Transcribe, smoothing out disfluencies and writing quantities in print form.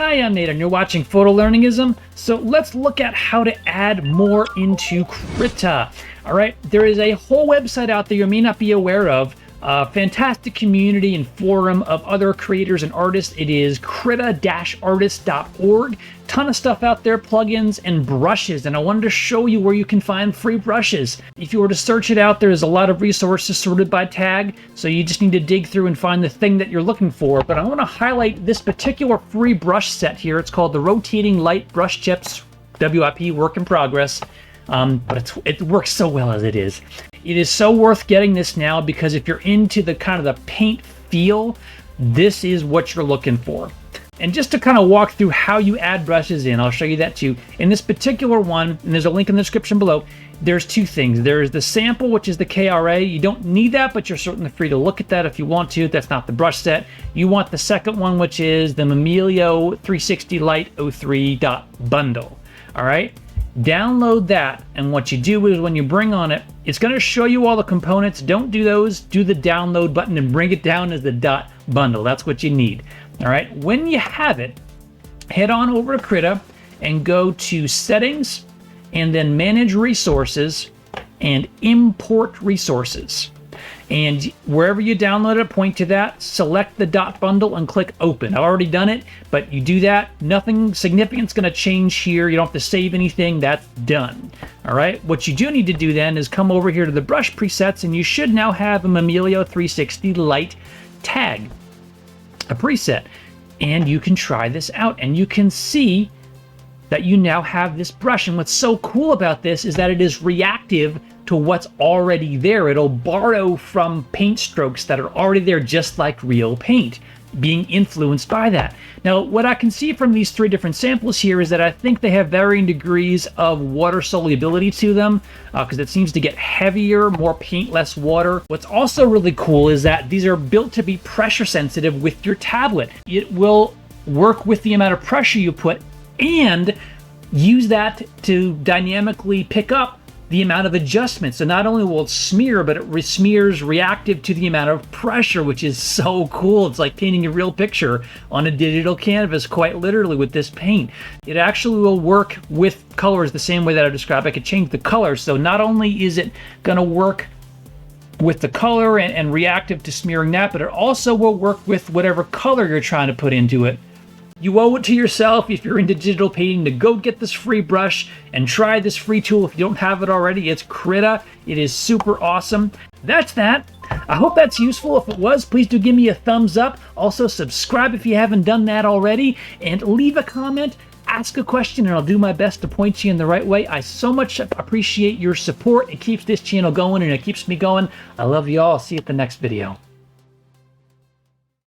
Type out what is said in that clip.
Hi, I'm Nate and you're watching Photolearningism. So let's look at how to add more into Krita. All right, there is a whole website out there you may not be aware of. A fantastic community and forum of other creators and artists. It is krita-artist.org. Ton of stuff out there, plugins and brushes, and I wanted to show you where you can find free brushes. If you were to search it out, there's a lot of resources sorted by tag, so you just need to dig through and find the thing that you're looking for. But I want to highlight this particular free brush set here. It's called the Rotating Light Brush Tips WIP Work in Progress. But it works so well as it is. It is so worth getting this now because if you're into the kind of the paint feel, this is what you're looking for. And just to kind of walk through how you add brushes in, I'll show you that too. In this particular one, and there's a link in the description below, there's two things. There's the sample, which is the KRA. You don't need that, but you're certainly free to look at that if you want to. That's not the brush set. You want the second one, which is the Mamilio 360 Light 03 bundle. All right? Download that, and what you do is when you bring on it, it's going to show you all the components. Don't do those. Do the download button and bring it down as the .bundle. That's what you need. All right. When you have it, head on over to Krita and go to Settings, and then Manage Resources and Import Resources. And wherever you download it, point to that, select the .bundle and click Open. I've already done it, but you do that. Nothing significant is going to change here. You don't have to save anything. That's done. All right. What you do need to do then is come over here to the brush presets, and you should now have a Mamilio 360 Light tag, a preset. And you can try this out, and you can see that you now have this brush. And what's so cool about this is that it is reactive to what's already there. It'll borrow from paint strokes that are already there, just like real paint, being influenced by that. Now, what I can see from these three different samples here is that I think they have varying degrees of water solubility to them, because it seems to get heavier, more paint, less water. What's also really cool is that these are built to be pressure sensitive with your tablet. It will work with the amount of pressure you put and use that to dynamically pick up the amount of adjustment. So not only will it smear, but it smears reactive to the amount of pressure, which is so cool. It's like painting a real picture on a digital canvas, quite literally, with this paint. It actually will work with colors the same way that I described. I could change the color. So not only is it going to work with the color and reactive to smearing that, but it also will work with whatever color you're trying to put into it. You owe it to yourself, if you're into digital painting, to go get this free brush and try this free tool if you don't have it already. It's Krita. It is super awesome. That's that. I hope that's useful. If it was, please do give me a thumbs up. Also, subscribe if you haven't done that already, and leave a comment, ask a question, and I'll do my best to point you in the right way. I so much appreciate your support. It keeps this channel going, and it keeps me going. I love you all. See you at the next video.